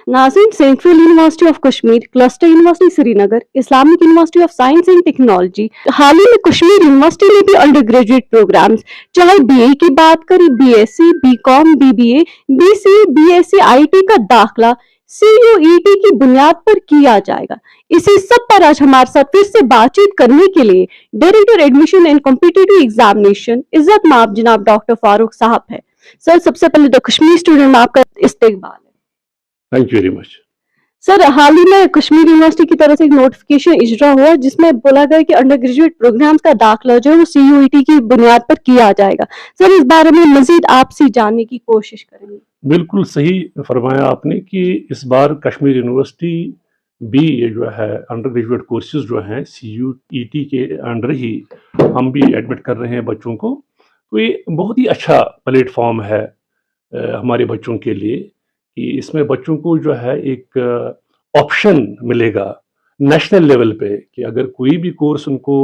नाज़रीन, central university of Kashmir, cluster university Srinagar, Islamic university of science and technology, हाल ही में कश्मीर यूनिवर्सिटी में भी अंडर ग्रेजुएट प्रोग्राम्स, चाहे बीए की बात करें, BSc, BCom, BBA, BCA, BSc, IT का दाखिला सीयूईटी की बुनियाद पर किया जाएगा। इसी सब पर आज हमारे साथ फिर से बातचीत करने के लिए director admission and competitive examination इज्जत माब जनाब डॉक्टर फारूक साहब है। सर, सबसे पहले तो कश्मीर स्टूडेंट में आपका इस्तकबाल है। Thank you very much. Sir, हाल ही में कश्मीर यूनिवर्सिटी की तरफ से एक नोटिफिकेशन इजरा हुआ जिसमें बोला गया कि अंडर ग्रेजुएट प्रोग्राम्स का दाखिला जो है वो सीयूईटी की बुनियाद पर किया जाएगा। सर, इस बारे में मजीद आपसे जानने की कोशिश करेंगे। बिल्कुल सही फरमाया आपने कि इस बार कश्मीर यूनिवर्सिटी भी ये जो है अंडर ग्रेजुएट कोर्सेज जो हैं सीयूईटी के अंडर ही हम भी एडमिट कर रहे हैं बच्चों को। तो ये बहुत ही अच्छा प्लेटफॉर्म है हमारे बच्चों के लिए कि इसमें बच्चों को जो है एक ऑप्शन मिलेगा नेशनल लेवल पे कि अगर कोई भी कोर्स उनको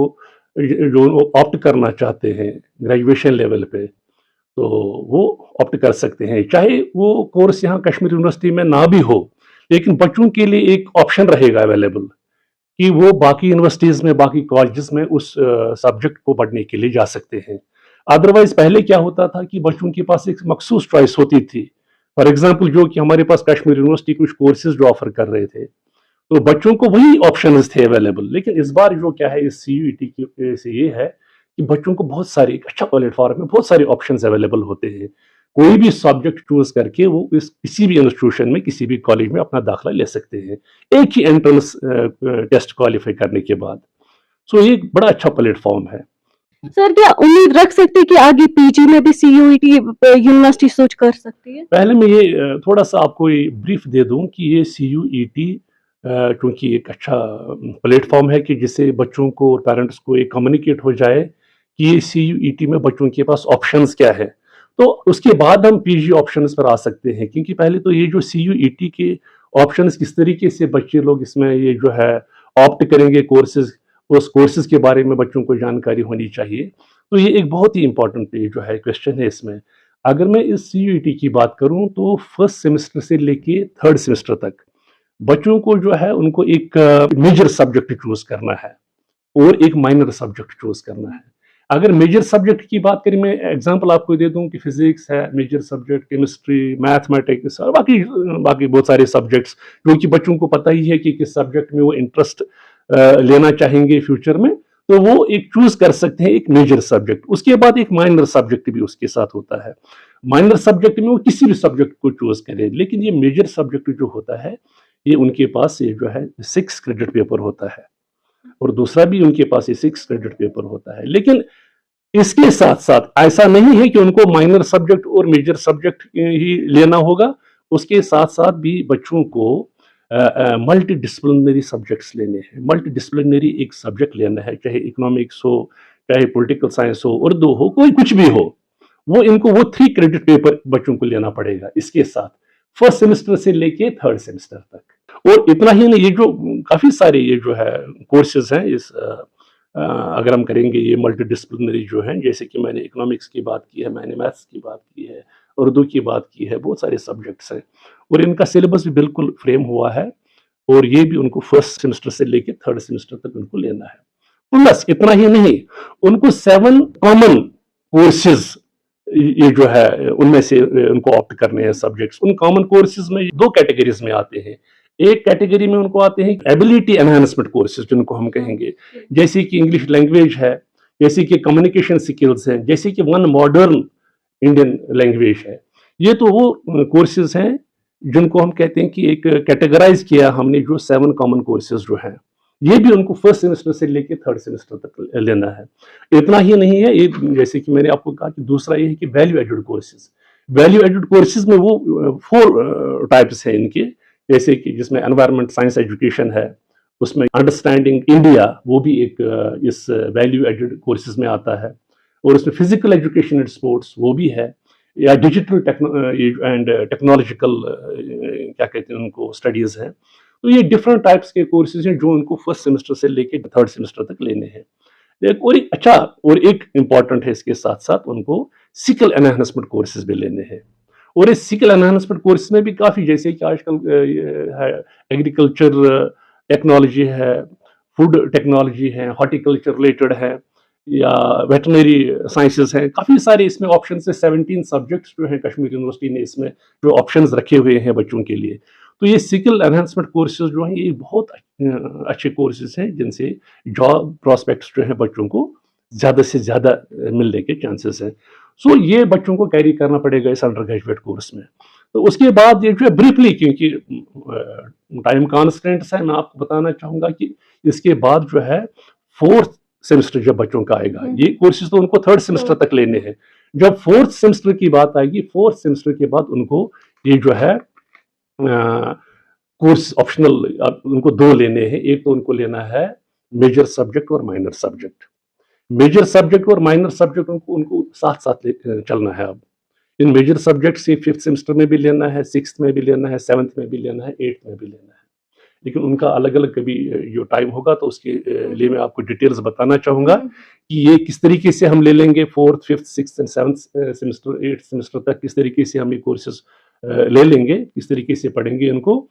जो ऑप्ट करना चाहते हैं ग्रेजुएशन लेवल पे तो वो ऑप्ट कर सकते हैं, चाहे वो कोर्स यहाँ कश्मीर यूनिवर्सिटी में ना भी हो, लेकिन बच्चों के लिए एक ऑप्शन रहेगा अवेलेबल कि वो बाकी यूनिवर्सिटीज़ में, बाकी कॉलेजेस में उस सब्जेक्ट को पढ़ने के लिए जा सकते हैं। अदरवाइज पहले क्या होता था कि बच्चों के पास एक मखसूस चॉइस होती थी। फॉर एग्जाम्पल जो कि हमारे पास कश्मीर यूनिवर्सिटी कुछ कोर्सेज जो ऑफर कर रहे थे तो बच्चों को वही ऑप्शंस थे अवेलेबल। लेकिन इस बार जो क्या है इस सीयूईटी की से ये है कि बच्चों को बहुत सारे, एक अच्छा प्लेटफॉर्म में बहुत सारे ऑप्शंस अवेलेबल होते हैं। कोई भी सब्जेक्ट चूज करके वो इस किसी भी इंस्टीट्यूशन में, किसी भी कॉलेज में अपना दाखिला ले सकते हैं एक ही एंट्रेंस टेस्ट क्वालिफाई करने के बाद। सो ये एक बड़ा अच्छा प्लेटफॉर्म है। सर, क्या उम्मीद रख सकते हैं कि आगे पीजी में भी सीयूईटी यूनिवर्सिटी सोच कर सकती है? पहले मैं ये थोड़ा सा आपको ये ब्रीफ दे दूं कि ये सीयूईटी क्योंकि एक अच्छा प्लेटफॉर्म है कि जिससे बच्चों को और पेरेंट्स को एक कम्युनिकेट हो जाए कि ये सीयूईटी में बच्चों के पास ऑप्शंस क्या है, तो उसके बाद हम पीजी ऑप्शंस पर आ सकते हैं। क्योंकि पहले तो ये जो सीयूईटी के ऑप्शंस किस तरीके से बच्चे लोग इसमें ये जो है ऑप्ट करेंगे कोर्सेज, उस कोर्सेज के बारे में बच्चों को जानकारी होनी चाहिए। तो ये एक बहुत ही इंपॉर्टेंट जो है क्वेश्चन है इसमें। अगर मैं इस सीयूईटी की बात करूं तो फर्स्ट सेमेस्टर से लेके थर्ड सेमेस्टर तक बच्चों को जो है उनको एक मेजर सब्जेक्ट चूज करना है और एक माइनर सब्जेक्ट चूज करना है। अगर मेजर सब्जेक्ट की बात करें, मैं एग्जांपल आपको दे दूं कि फिजिक्स है मेजर सब्जेक्ट, केमिस्ट्री, मैथमेटिक्स और बाकी बाकी बहुत सारे सब्जेक्ट्स जो कि बच्चों को पता ही है कि किस सब्जेक्ट में वो इंटरेस्ट लेना चाहेंगे फ्यूचर में, तो वो एक चूज कर सकते हैं एक मेजर सब्जेक्ट। उसके बाद एक माइनर सब्जेक्ट भी उसके साथ होता है। माइनर सब्जेक्ट में वो किसी भी सब्जेक्ट को चूज करें, लेकिन ये मेजर सब्जेक्ट जो होता है ये उनके पास ये जो है 6 क्रेडिट पेपर होता है और दूसरा भी उनके पास ये 6 क्रेडिट पेपर होता है। लेकिन इसके साथ साथ ऐसा नहीं है कि उनको माइनर सब्जेक्ट और मेजर सब्जेक्ट ही लेना होगा, उसके साथ साथ भी बच्चों को मल्टी डिसिप्लिनरी सब्जेक्ट्स लेने हैं। मल्टी डिसिप्लिनरी एक सब्जेक्ट लेना है, चाहे इकोनॉमिक्स हो, चाहे पॉलिटिकल साइंस हो, उर्दू हो, कोई कुछ भी हो, वो इनको वो 3 क्रेडिट पेपर बच्चों को लेना पड़ेगा इसके साथ, फर्स्ट सेमेस्टर से लेके थर्ड सेमेस्टर तक। और इतना ही नहीं, ये जो काफ़ी सारे ये जो है कोर्सेज हैं इस अगर हम करेंगे ये मल्टी डिसिप्लिनरी जो हैं, जैसे कि मैंने इकोनॉमिक्स की बात की है, मैंने मैथ्स की बात की है, उर्दू की बात की है, बहुत सारे सब्जेक्ट्स हैं और इनका सिलेबस भी बिल्कुल फ्रेम हुआ है और ये भी उनको फर्स्ट सेमेस्टर से लेके थर्ड सेमेस्टर तक उनको लेना है। प्लस इतना ही नहीं, उनको 7 कॉमन कोर्सेज ये जो है उनमें से उनको ऑप्ट करने हैं सब्जेक्ट्स। उन कॉमन कोर्सेज में 2 कैटेगरीज में आते हैं। एक कैटेगरी में उनको आते हैं एबिलिटी एनहांसमेंट कोर्सेज जिनको हम कहेंगे, जैसे कि इंग्लिश लैंग्वेज है, जैसे कि कम्युनिकेशन स्किल्स हैं, जैसे कि वन मॉडर्न इंडियन लैंग्वेज है। ये तो वो कोर्सेज हैं जिनको हम कहते हैं कि एक कैटेगराइज किया हमने, जो 7 कॉमन कोर्सेज जो हैं ये भी उनको फर्स्ट सेमेस्टर से लेके थर्ड सेमेस्टर तक लेना है। इतना ही नहीं है, एक जैसे कि मैंने आपको कहा कि दूसरा ये है कि value added courses. Value added courses में वो 4 टाइप्स हैं इनके, जैसे कि जिसमें एनवायरनमेंट साइंस एजुकेशन है, उसमें अंडरस्टैंडिंग इंडिया वो भी एक इस वैल्यू एडेड कोर्सेज में आता है, और उसमें फिजिकल एजुकेशन एंड स्पोर्ट्स वो भी है, या डिजिटल एंड टेक्नोलॉजिकल क्या कहते हैं उनको स्टडीज हैं। तो ये डिफरेंट टाइप्स के कोर्सेज हैं जो उनको फर्स्ट सेमेस्टर से लेके थर्ड सेमेस्टर तक लेने हैं। और एक अच्छा और एक इम्पॉर्टेंट है, इसके साथ साथ उनको स्किल एनहांसमेंट कोर्सेज भी लेने हैं। और इस स्किल एनहांसमेंट कोर्स में भी काफ़ी, जैसे कि आजकल एग्रीकल्चर टेक्नोलॉजी है, फूड टेक्नोलॉजी है, हॉर्टिकल्चर रिलेटेड है, या वेटनरी साइंसेस हैं, काफ़ी सारे इसमें ऑप्शन है। 17 सब्जेक्ट्स जो हैं कश्मीर यूनिवर्सिटी ने इसमें जो ऑप्शंस रखे हुए हैं बच्चों के लिए। तो ये स्किल एनहांसमेंट कोर्सेज जो हैं ये बहुत अच्छे कोर्सेज हैं जिनसे जॉब प्रॉस्पेक्ट्स जो हैं बच्चों को ज़्यादा से ज़्यादा मिलने के चांसेस हैं। सो ये बच्चों को कैरी करना पड़ेगा इस अंडर ग्रेजुएट कोर्स में। तो उसके बाद ये जो है ब्रीफली, क्योंकि टाइम कॉन्स्टेंट्स है, मैं आपको बताना चाहूँगा कि इसके बाद जो है 4th सेमेस्टर जब बच्चों का आएगा, ये कोर्सेज तो उनको 3rd सेमेस्टर तक लेने हैं। जब 4th सेमेस्टर की बात आएगी, 4th सेमेस्टर के बाद उनको ये जो है कोर्स ऑप्शनल उनको 2 लेने हैं। एक तो उनको लेना है मेजर सब्जेक्ट और माइनर सब्जेक्ट। मेजर सब्जेक्ट और माइनर सब्जेक्ट उनको साथ साथ चलना है। अब इन मेजर सब्जेक्ट से 5th सेमेस्टर में भी लेना है, 6th में भी लेना है, 7th में भी लेना है, 8th में भी लेना है, लेकिन उनका अलग अलग कभी जो टाइम होगा तो उसके लिए मैं आपको डिटेल्स बताना चाहूँगा कि ये किस तरीके से हम ले लेंगे 4th, 5th, 6th and 7th semester, 8th semester तक किस तरीके से हम ये कोर्सेज ले लेंगे, किस तरीके से पढ़ेंगे इनको,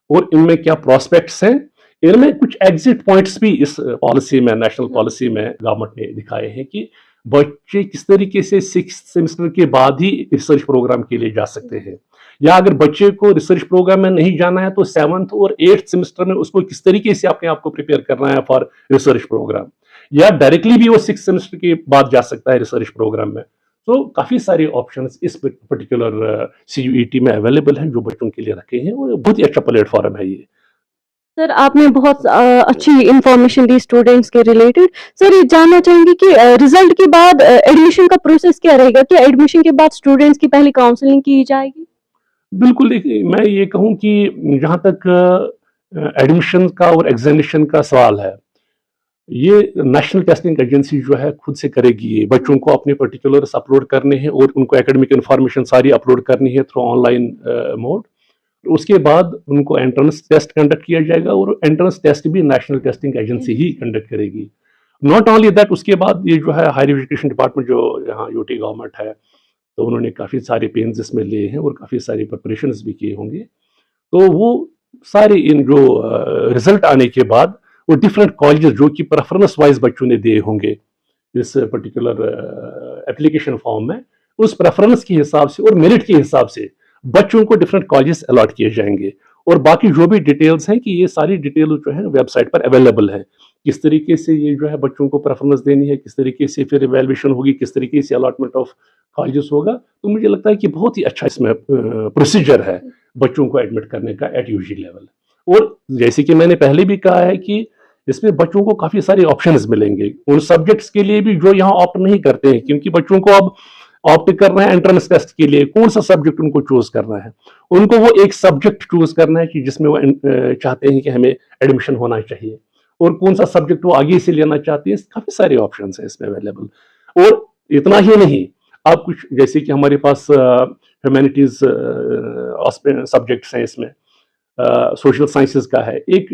और इनमें क्या प्रॉस्पेक्ट्स हैं। इनमें कुछ एग्जिट पॉइंट्स भी इस पॉलिसी में, नेशनल पॉलिसी में गवर्नमेंट ने दिखाए हैं कि बच्चे किस तरीके से 6th सेमेस्टर के बाद ही रिसर्च प्रोग्राम के लिए जा सकते हैं, या अगर बच्चे को रिसर्च प्रोग्राम में नहीं जाना है तो 7th और 8th सेमेस्टर में उसको किस तरीके से अपने आप को प्रिपेयर करना है फॉर रिसर्च प्रोग्राम, या डायरेक्टली भी वो 6th सेमेस्टर के बाद जा सकता है रिसर्च प्रोग्राम में। तो काफ़ी सारे ऑप्शंस इस पर्टिकुलर CUET में अवेलेबल हैं जो बच्चों के लिए रखे हैं, और बहुत ही अच्छा प्लेटफॉर्म है ये। सर आपने बहुत अच्छी इंफॉर्मेशन दी स्टूडेंट्स के रिलेटेड। सर ये जानना चाहेंगे कि रिजल्ट के बाद एडमिशन का प्रोसेस क्या रहेगा? क्या एडमिशन के बाद स्टूडेंट्स की पहले काउंसलिंग की जाएगी? बिल्कुल, देखिए मैं ये कहूँ कि जहाँ तक एडमिशन का और एग्जामिनेशन का सवाल है, ये नेशनल टेस्टिंग एजेंसी जो है खुद से करेगी। ये बच्चों को अपने पर्टिकुलर्स अपलोड करने हैं और उनको एकेडमिक इन्फॉर्मेशन सारी अपलोड करनी है थ्रू ऑनलाइन मोड। उसके बाद उनको एंट्रेंस टेस्ट कंडक्ट किया जाएगा, और एंट्रेंस टेस्ट भी नेशनल टेस्टिंग एजेंसी ही कंडक्ट करेगी। नॉट ओनली दैट, उसके बाद ये जो है हायर एजुकेशन डिपार्टमेंट जो यहाँ यूटी गवर्नमेंट है, तो उन्होंने काफ़ी सारे पेन्स इसमें लिए हैं और काफ़ी सारी प्रिपरेशंस भी किए होंगे। तो वो सारे इन जो रिजल्ट आने के बाद वो डिफरेंट कॉलेजेस जो कि प्रेफरेंस वाइज बच्चों ने दिए होंगे इस पर्टिकुलर एप्लीकेशन फॉर्म में, उस प्रेफरेंस के हिसाब से और मेरिट के हिसाब से बच्चों को डिफरेंट कॉलेजेस अलॉट किए जाएंगे। और बाकी जो भी डिटेल्स हैं कि ये सारी डिटेल जो है वेबसाइट पर अवेलेबल है, किस तरीके से ये जो है बच्चों को प्रेफरेंस देनी है, किस तरीके से फिर इवैल्यूएशन होगी, किस तरीके से अलॉटमेंट ऑफ कॉलेजेस होगा। तो मुझे लगता है कि बहुत ही अच्छा इसमें प्रोसीजर है बच्चों को एडमिट करने का एट यूजी लेवल। और जैसे कि मैंने पहले भी कहा है कि इसमें बच्चों को काफ़ी सारे ऑप्शंस मिलेंगे उन सब्जेक्ट्स के लिए भी जो यहाँ ऑप्ट नहीं करते हैं, क्योंकि बच्चों को अब ऑप्ट करना है एंट्रेंस टेस्ट के लिए, कौन सा सब्जेक्ट उनको चूज करना है, उनको वो एक सब्जेक्ट चूज करना है कि जिसमें वो चाहते हैं कि हमें एडमिशन होना चाहिए, और कौन सा सब्जेक्ट वो आगे से लेना चाहते हैं। काफ़ी सारे ऑप्शन हैं इसमें अवेलेबल। और इतना ही नहीं, अब कुछ जैसे कि हमारे पास ह्यूमैनिटीज सब्जेक्ट्स हैं, इसमें सोशल साइंसेज का है एक,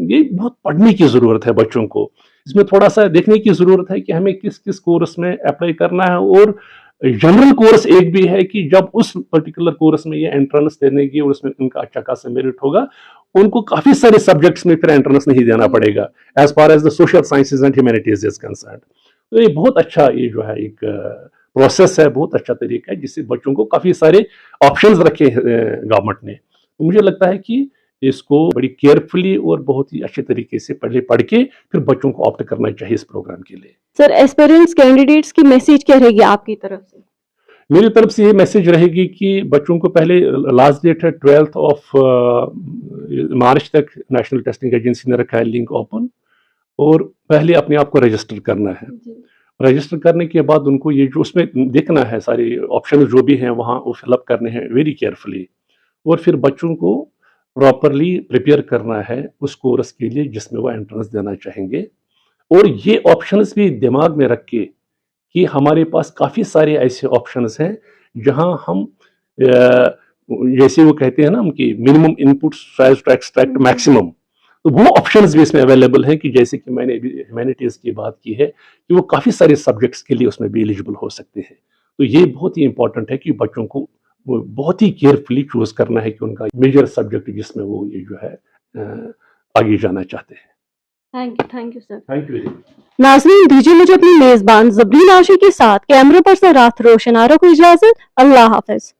ये बहुत पढ़ने की ज़रूरत है बच्चों को। इसमें थोड़ा सा देखने की ज़रूरत है कि हमें किस किस कोर्स में अप्लाई करना है। और जनरल कोर्स एक भी है कि जब उस पर्टिकुलर कोर्स में ये एंट्रेंस देने की और उसमें उनका अच्छा खासा मेरिट होगा, उनको काफ़ी सारे सब्जेक्ट्स में फिर एंट्रेंस नहीं देना पड़ेगा as far as the social sciences and humanities is concern. तो ये बहुत अच्छा ये जो है एक प्रोसेस है, बहुत अच्छा तरीका है जिससे बच्चों को काफ़ी सारे ऑप्शंस रखे गवर्नमेंट ने। तो मुझे लगता है कि इसको बड़ी केयरफुली और बहुत ही अच्छे तरीके से पढ़ के फिर बच्चों को ऑप्ट करना चाहिए इस प्रोग्राम के लिए। सर एस्पिरेंट्स कैंडिडेट्स की मैसेज क्या रहेगी आपकी तरफ से? मेरी तरफ से ये मैसेज रहेगी कि बच्चों को पहले लास्ट डेट है 12 मार्च तक नेशनल टेस्टिंग एजेंसी ने रखा है लिंक ओपन, और पहले अपने आप को रजिस्टर करना है। रजिस्टर करने के बाद उनको ये जो उसमें देखना है सारे ऑप्शन जो भी हैं वहाँ वो फिलअप करने हैं वेरी केयरफुली, और फिर बच्चों को प्रॉपरली प्रिपेयर करना है उस कोर्स के लिए जिसमें वो एंट्रेंस देना चाहेंगे। और ये ऑप्शंस भी दिमाग में रख के कि हमारे पास काफ़ी सारे ऐसे ऑप्शंस हैं जहां हम जैसे वो कहते हैं ना कि minimum input tries to extract maximum, तो वो ऑप्शंस भी इसमें अवेलेबल हैं कि जैसे कि मैंने ह्यूमैनिटीज़ की बात की है कि वो काफ़ी सारे सब्जेक्ट्स के लिए उसमें भी एलिजिबल हो सकते हैं। तो ये बहुत ही इंपॉर्टेंट है कि बच्चों को वो बहुत ही केयरफुली चूज करना है कि उनका मेजर सब्जेक्ट जिसमें वो ये जो है आगे जाना चाहते हैं। Thank you sir. Thank you. नाज़रीन, दीजिए मुझे अपनी मेजबान ज़बरीन आशी के साथ कैमरे पर से रात रोशन आरा को इजाजत। अल्लाह हाफिज।